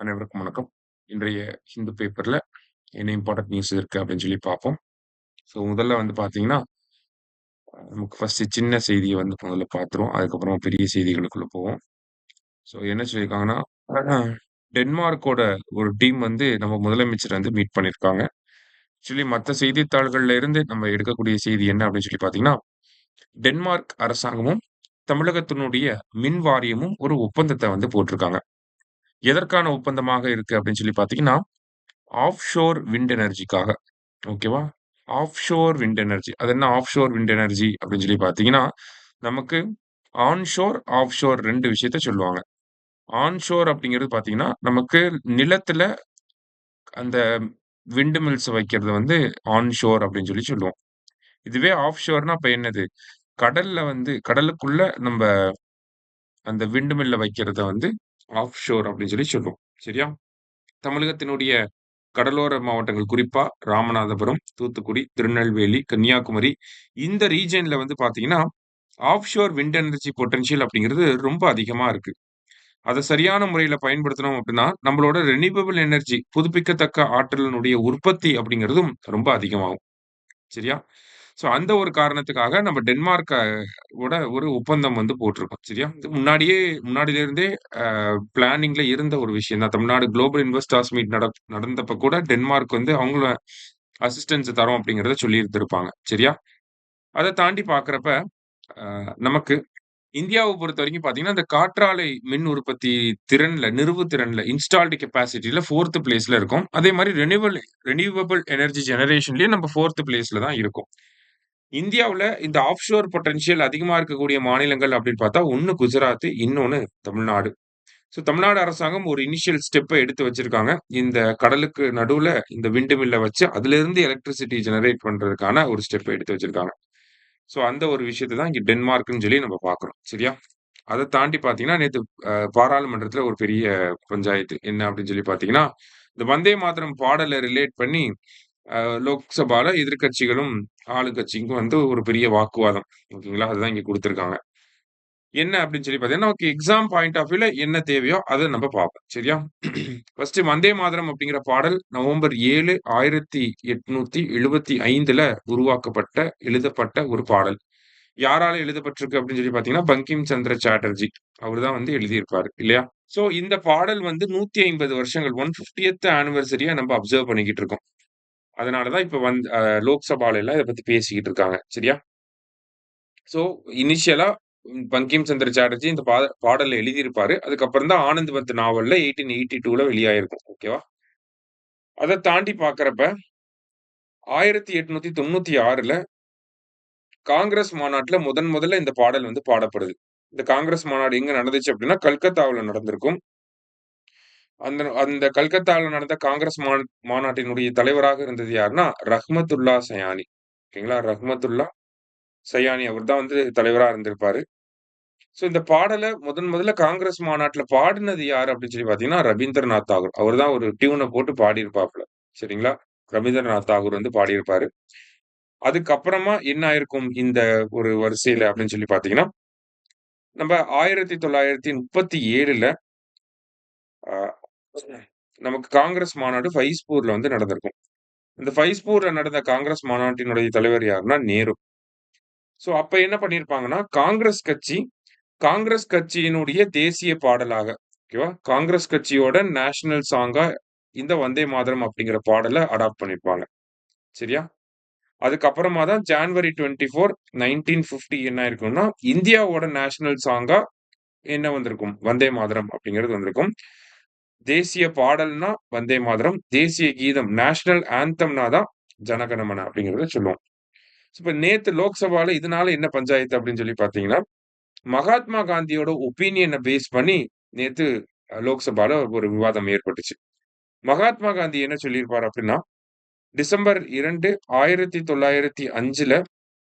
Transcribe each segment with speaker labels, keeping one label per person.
Speaker 1: அனைவருக்கும் வணக்கம். இன்றைய ஹிந்து பேப்பர்ல என்ன இம்பார்ட்டன்ட் நியூஸ் இருக்கு அப்படின்னு சொல்லி பார்ப்போம். ஸோ முதல்ல வந்து பார்த்தீங்கன்னா, நமக்கு ஃபர்ஸ்ட் சின்ன செய்திய வந்து முதல்ல பார்த்துருவோம். அதுக்கப்புறமா பெரிய செய்திகளுக்குள்ள போவோம். ஸோ என்ன சொல்லியிருக்காங்கன்னா, டென்மார்க்கோட ஒரு டீம் வந்து நம்ம முதலமைச்சர வந்து மீட் பண்ணியிருக்காங்க. ஆக்சுவலி மத்த செய்தித்தாள்கள்ல இருந்து நம்ம எடுக்கக்கூடிய செய்தி என்ன அப்படின்னு சொல்லி பார்த்தீங்கன்னா, டென்மார்க் அரசாங்கமும், தமிழகத்தினுடைய மின் வாரியமும் ஒரு ஒப்பந்தத்த வந்து போட்டிருக்காங்க. எதற்கான ஒப்பந்தமாக இருக்கு அப்படின்னு சொல்லி பார்த்தீங்கன்னா, ஆஃப் ஷோர் விண்ட் எனர்ஜிக்காக. ஓகேவா? Offshore wind energy. அது என்ன ஆஃப்ஷோர் விண்ட் எனர்ஜி அப்படின்னு சொல்லி பார்த்தீங்கன்னா, நமக்கு ஆன்ஷோர், ஆஃப்ஷோர் 2 விஷயத்த சொல்லுவாங்க. ஆன்ஷோர் அப்படிங்கிறது பார்த்தீங்கன்னா, நமக்கு நிலத்தில அந்த விண்ட் மில்ஸ் வைக்கிறது வந்து ஆன்ஷோர் அப்படின்னு சொல்லி சொல்லுவோம். இதுவே ஆஃப்ஷோர்னா அப்ப என்னது? கடல்ல வந்து கடலுக்குள்ள நம்ப அந்த விண்ட் மில்ல வைக்கிறத வந்து ஆஃப்ஷோர் அப்படின்னு சொல்லி சொல்லுவோம். சரியா? தமிழகத்தினுடைய கடலோர மாவட்டங்கள் குறிப்பா ராமநாதபுரம், தூத்துக்குடி, திருநெல்வேலி, கன்னியாகுமரி இந்த ரீஜியன்ல வந்து பார்த்தீங்கன்னா, ஆஃப்ஷோர் விண்ட் எனர்ஜி பொட்டன்ஷியல் அப்படிங்கிறது ரொம்ப அதிகமா இருக்கு. அத சரியான முறையில பயன்படுத்தினோம் அப்படின்னா, நம்மளோட ரெனிவபிள் எனர்ஜி புதுப்பிக்கத்தக்க ஆற்றலினுடைய உற்பத்தி அப்படிங்கிறதும் ரொம்ப அதிகமாகும். சரியா? ஸோ அந்த ஒரு காரணத்துக்காக நம்ம டென்மார்க்க ஓட ஒரு ஒப்பந்தம் வந்து போட்டிருக்கோம். சரியா? இது முன்னாடியிலிருந்தே பிளானிங்ல இருந்த ஒரு விஷயம் தான். தமிழ்நாடு குளோபல் இன்வெஸ்டர்ஸ் மீட் நடந்தப்ப கூட டென்மார்க் வந்து அவங்கள அசிஸ்டன்ஸ் தரோம் அப்படிங்கிறத சொல்லியிருந்திருப்பாங்க. சரியா? அத தாண்டி பார்க்கிறப்ப, அ நமக்கு இந்தியாவ பொறுத்தவரைக்கும் பார்த்தீங்கன்னா, இந்த காற்றாலை மின் உற்பத்தி நிறுவு திறன்ல இன்ஸ்டால்டு கெப்பாசிட்டில 4த் பிளேஸ்ல இருக்கோம். அதே மாரி ரெனியூவபிள் எனர்ஜி ஜெனரேஷன்லயும் நம்ம 4த் பிளேஸ்ல தான் இருக்கோம். இந்தியாவுல இந்த ஆஃப்ஷோர் பொட்டன்ஷியல் அதிகமா இருக்கக்கூடிய மாநிலங்கள் அப்படின்னு பார்த்தா, ஒண்ணு குஜராத், இன்னொன்னு தமிழ்நாடு. ஸோ தமிழ்நாடு அரசாங்கம் ஒரு இனிஷியல் ஸ்டெப்ப எடுத்து வச்சிருக்காங்க. இந்த கடலுக்கு நடுவுல இந்த விண்ட் மில்ல வச்சு, அதிலிருந்து எலக்ட்ரிசிட்டி ஜெனரேட் பண்றதுக்கான ஒரு ஸ்டெப் எடுத்து வச்சிருக்காங்க. ஸோ அந்த ஒரு விஷயத்த தான் இங்க டென்மார்க்ன்னு சொல்லி நம்ம பார்க்கிறோம். சரியா? அத தாண்டி பார்த்தீங்கன்னா, நேத்து பாராளுமன்றத்துல ஒரு பெரிய பஞ்சாயத்து. என்ன அப்படின்னு சொல்லி பார்த்தீங்கன்னா, இந்த வந்தே மாதரம் பாடல ரிலேட் பண்ணி அ லோக்சபால எதிர்க்கட்சிகளும், ஆளுங்கட்சிக்கும் வந்து ஒரு பெரிய வாக்குவாதம். ஓகேங்களா? அதுதான் இங்க குடுத்திருக்காங்க. என்ன அப்படின்னு சொல்லி பார்த்தீங்கன்னா, நமக்கு எக்ஸாம் பாயிண்ட் ஆஃப் வியூல என்ன தேவையோ அத நம்ம பார்ப்போம். சரியா? ஃபர்ஸ்ட் வந்தே மாதரம் அப்படிங்கிற பாடல் நவம்பர் 7, 1875ல உருவாக்கப்பட்ட, எழுதப்பட்ட ஒரு பாடல். யாரால எழுதப்பட்டிருக்கு அப்படின்னு சொல்லி பார்த்தீங்கன்னா, பங்கிம் சந்திர சாட்டர்ஜி. அவரு தான் வந்து எழுதியிருப்பாரு. இல்லையா? சோ இந்த பாடல் வந்து 150 வருஷங்கள் 150த் ஆனிவர்சரியா நம்ம அப்சர்வ் பண்ணிக்கிட்டு இருக்கோம். அதனால தான் இப்ப வந்து லோக்சபால எல்லாம் இத பத்தி பேசிக்கிட்டு இருக்காங்க. சரியா? சோ இனிஷியலா பங்கிம் சந்திர சாட்டர்ஜி இந்த பாடல எழுதியிருப்பாரு. அதுக்கப்புறம் தான் ஆனந்த் நாவல்ல 1882ல வெளியாயிருக்கும். ஓகேவா? அத தாண்டி பார்க்கிறப்ப 1896ல காங்கிரஸ் மாநாட்டுல முதல்ல இந்த பாடல் வந்து பாடப்படுது. இந்த காங்கிரஸ் மாநாடு எங்க நடந்துச்சு அப்டின்னா, கல்கத்தாவுல நடந்திருக்கும். அந்த அந்த கல்கத்தால நடந்த காங்கிரஸ் மாநாட்டினுடைய தலைவராக இருந்தது யாருன்னா, ரஹ்மத்துல்லா சயானி. ஓகேங்களா? ரஹ்மத்துல்லா சயானி அவர் தான் வந்து தலைவரா இருந்திருப்பாரு. சோ இந்த பாடல முதல்ல காங்கிரஸ் மாநாட்டுல பாடுனது யாரு அப்படின்னு சொல்லி பார்த்தீங்கன்னா, ரவீந்திரநாத் தாகூர். அவரு தான் ஒரு டியூன போட்டு பாடியிருப்பாப்ல. சரிங்களா? ரவீந்திரநாத் தாகூர் வந்து பாடியிருப்பாரு. அதுக்கப்புறமா என்ன ஆயிருக்கும் இந்த ஒரு வரிசையில அப்படின்னு சொல்லி பார்த்தீங்கன்னா, நம்ப 1937ல அ நமக்கு காங்கிரஸ் மாநாடு ஃபைஸ்பூர்ல வந்து நடந்திருக்கும். இந்த ஃபைஸ்பூர்ல நடந்த காங்கிரஸ் மாநாட்டினுடைய தலைவர் யாருன்னா நேரு. சோ அப்ப என்ன பண்ணியிருப்பாங்கன்னா, காங்கிரஸ் கட்சியினுடைய தேசிய பாடலாக, ஓகேவா? காங்கிரஸ் கட்சியோட நேஷனல் சாங்கா இந்த வந்தே மாதரம் அப்படிங்கிற பாடல அடாப்ட் பண்ணியிருப்பாங்க. சரியா? அதுக்கப்புறமா தான் ஜான்வரி 24, 1950 என்ன ஆயிருக்கும்னா, இந்தியாவோட நேஷனல் சாங்கா என்ன வந்திருக்கும்? வந்தே மாதரம் அப்படிங்கிறது வந்திருக்கும். தேசிய பாடல்னா வந்தே மாதரம், தேசிய கீதம் நேஷனல் ஆந்தம்னா தான் ஜனகணமன அப்படிங்கிறத சொல்லுவோம். இப்ப நேத்து லோக்சபால இதனால என்ன பஞ்சாயத்து அப்படின்னு சொல்லி பார்த்தீங்கன்னா, மகாத்மா காந்தியோட ஒப்பீனியன பேஸ் பண்ணி நேத்து லோக்சபால ஒரு விவாதம் ஏற்பட்டுச்சு. மகாத்மா காந்தி என்ன சொல்லியிருப்பாரு அப்டின்னா, டிசம்பர் 2, 1905ல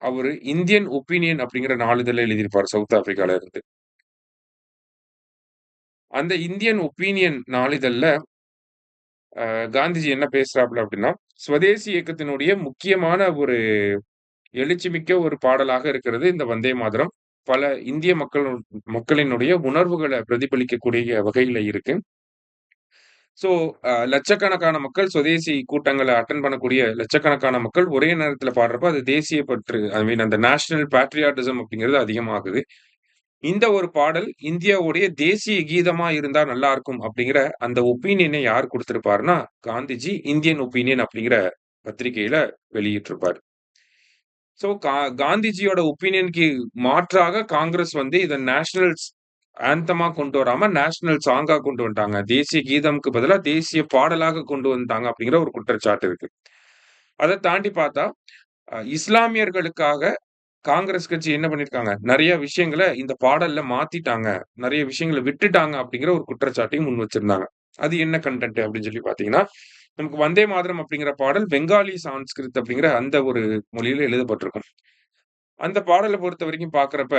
Speaker 1: அவரு இந்தியன் ஒப்பீனியன் அப்படிங்கிற நாளிதழ எழுதியிருப்பாரு சவுத் ஆப்பிரிக்கால இருந்து. அந்த இந்தியன் ஒப்பீனியன் நாளிதழ்ல காந்திஜி என்ன பேசுறாப்ல அப்டின்னா, சுவதேசி இயக்கத்தினுடைய முக்கியமான ஒரு எழுச்சிமிக்க ஒரு பாடலாக இருக்கிறது இந்த வந்தே மாதரம். பல இந்திய மக்களினுடைய உணர்வுகள பிரதிபலிக்கக்கூடிய வகையில இருக்கு. ஸோ, லட்சக்கணக்கான மக்கள் சுதேசி கூட்டங்கள அட்டெண்ட் பண்ணக்கூடிய லட்சக்கணக்கான மக்கள் ஒரே நேரத்தில பாடுறப்ப, அது தேசிய பற்று ஐ மீன் அந்த நேஷனல் பேட்ரியாட்டிசம் அப்படிங்கிறது அதிகமாகுது. இந்த ஒரு பாடல் இந்தியாவுடைய தேசிய கீதமா இருந்தா நல்லாருக்கும் அப்படிங்கிற அந்த ஒப்பீனியன யார் குடுத்திருப்பாருன்னா, காந்திஜி இந்தியன் ஒப்பீனியன் அப்படிங்கிற பத்திரிகையில வெளியிட்டிருப்பாரு. ஸோ காந்திஜியோட ஒப்பீனியன்க்கு மாற்றாக காங்கிரஸ் வந்து இத நேஷனல்ஸ் ஆந்தமா கொண்டு வராம, நேஷனல் சாங்கா கொண்டு வந்துட்டாங்க. தேசிய கீதம்க்கு பதிலா தேசிய பாடலாக கொண்டு வந்துட்டாங்க அப்படிங்கிற ஒரு குற்றச்சாட்டு இருக்கு. அத தாண்டி பார்த்தா, இஸ்லாமியர்களுக்காக காங்கிரஸ் கட்சி என்ன பண்ணியிருக்காங்க, நெறைய விஷயங்கள இந்த பாடல்ல மாத்திட்டாங்க. நெறைய விஷயங்கள விட்டுட்டாங்க அப்படிங்கிற ஒரு குற்றச்சாட்டையும் முன் வச்சிருந்தாங்க. அது என்ன கன்டென்ட் அப்படின்னு சொல்லி பார்த்தீங்கன்னா, நமக்கு வந்தே மாதரம் அப்படிங்கிற பாடல் பெங்காலி சான்ஸ்கிரிட் அப்படிங்கிற அந்த ஒரு மொழியில எழுதப்பட்டிருக்கும். அந்த பாடல பொறுத்தவரைக்கும் பார்க்கிறப்ப,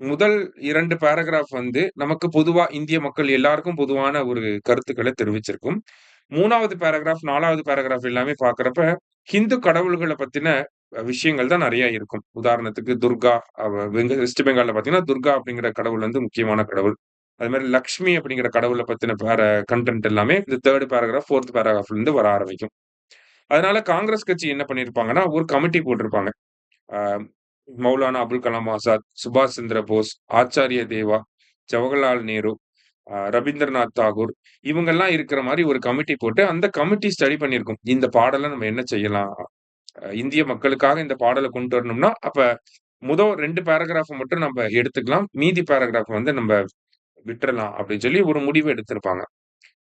Speaker 1: முதல் 2 பேராகிராஃப் வந்து நமக்கு பொதுவா இந்திய மக்கள் எல்லாருக்கும் பொதுவான ஒரு கருத்துக்கள தெரிவிச்சிருக்கும். 3வது பேராகிராஃப், 4வது பேராகிராஃப் எல்லாமே பார்க்கிறப்ப, ஹிந்து கடவுள்கள பத்தின விஷயங்கள் தான் நெறைய இருக்கும். உதாரணத்துக்கு துர்கா வெஸ்ட் பெங்கால்ல பார்த்தீங்கன்னா, துர்கா அப்படிங்கிற கடவுள் வந்து முக்கியமான கடவுள். அது மாரி லக்ஷ்மி அப்படிங்கிற கடவுள பத்தின கன்டென்ட் எல்லாமே இந்த 3 பேராகிராஃப், 4த் பேராகிராஃப்லருந்து வர ஆரம்பிக்கும். அதனால காங்கிரஸ் கட்சி என்ன பண்ணியிருப்பாங்கன்னா, ஒரு கமிட்டி போட்டிருப்பாங்க. அ மௌலானா அபுல் கலாம் ஆசாத், சுபாஷ் சந்திர போஸ், ஆச்சாரிய தேவா, ஜவஹர்லால் நேரு, ரவீந்திரநாத் தாகூர் இவங்கெல்லாம் இருக்கிற மாரி ஒரு கமிட்டி போட்டு, அந்த கமிட்டி ஸ்டடி பண்ணியிருக்கும். இந்த பாடல நம்ம என்ன செய்யலாம்? இந்திய மக்களுக்காக இந்த பாடல கொண்டு வரணும்னா, அப்ப 2 பேராகிராஃப் மட்டும் நம்ப எடுத்துக்கலாம். மீதி பேராகிராஃப் வந்து நம்ப விட்டுறலாம் அப்படின்னு சொல்லி ஒரு முடிவு எடுத்திருப்பாங்க.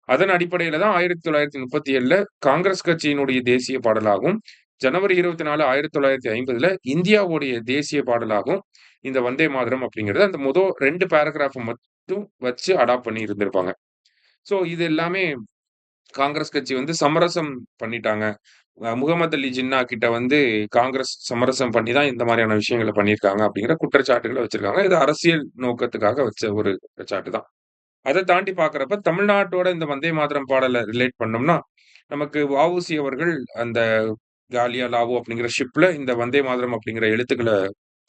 Speaker 1: அதன் அடிப்படையில தான் 1937ல காங்கிரஸ் கட்சியினுடைய தேசிய பாடலாகவும், ஜனவரி 24, 1950ல இந்தியாவுடைய தேசிய பாடலாகவும் இந்த வந்தே மாதரம் அப்படிங்கிறது அந்த 2 பேராகிராஃப் மட்டும் வச்சு அடாப்ட் பண்ணி இருந்திருப்பாங்க. ஸோ இது எல்லாமே காங்கிரஸ் கட்சி வந்து சமரசம் பண்ணிட்டாங்க. முகமது அலி ஜின்னா கிட்ட வந்து காங்கிரஸ் சமரசம் பண்ணி தான் இந்த மாரியான விஷயங்கள பண்ணியிருக்காங்க அப்படிங்கிற குற்றச்சாட்டுகள வச்சிருக்காங்க. இது அரசியல் நோக்கத்துக்காக வச்ச ஒரு குற்றச்சாட்டு தான். அத தாண்டி பார்க்கிறப்ப, தமிழ்நாட்டோட இந்த வந்தே மாதரம் பாடல ரிலேட் பண்ணோம்னா, நமக்கு வ.உ.சி. அவர்கள் அந்த காலியா லாவோ அப்படிங்கிற ஷிப்ல இந்த வந்தே மாதரம் அப்படிங்கிற எழுத்துக்கள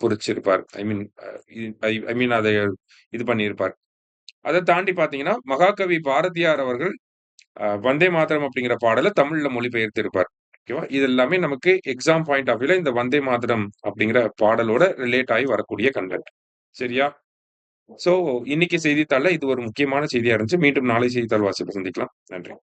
Speaker 1: பொறிச்சிருப்பார். ஐ மீன் அ இ ஐ ஐ மீன் அத இது பண்ணியிருப்பார். அத தாண்டி பார்த்தீங்கன்னா, மகாகவி பாரதியார் அவர்கள் வந்தே மாதரம் அப்படிங்கிற பாடல தமிழ்ல மொழிபெயர்த்திருப்பார். ஓகேவா? இது எல்லாமே நமக்கு எக்ஸாம் பாயிண்ட் ஆஃப் வியூல இந்த வந்தே மாதரம் அப்படிங்கிற பாடலோட ரிலேட் ஆயி வரக்கூடிய கன்டென்ட். சரியா? சோ, இன்னைக்கு செய்தித்தாள்ல இது ஒரு முக்கியமான செய்தியா இருந்துச்சு. மீண்டும் நாளை செய்தித்தாள் வாசிப்புல சந்திக்கலாம். நன்றி.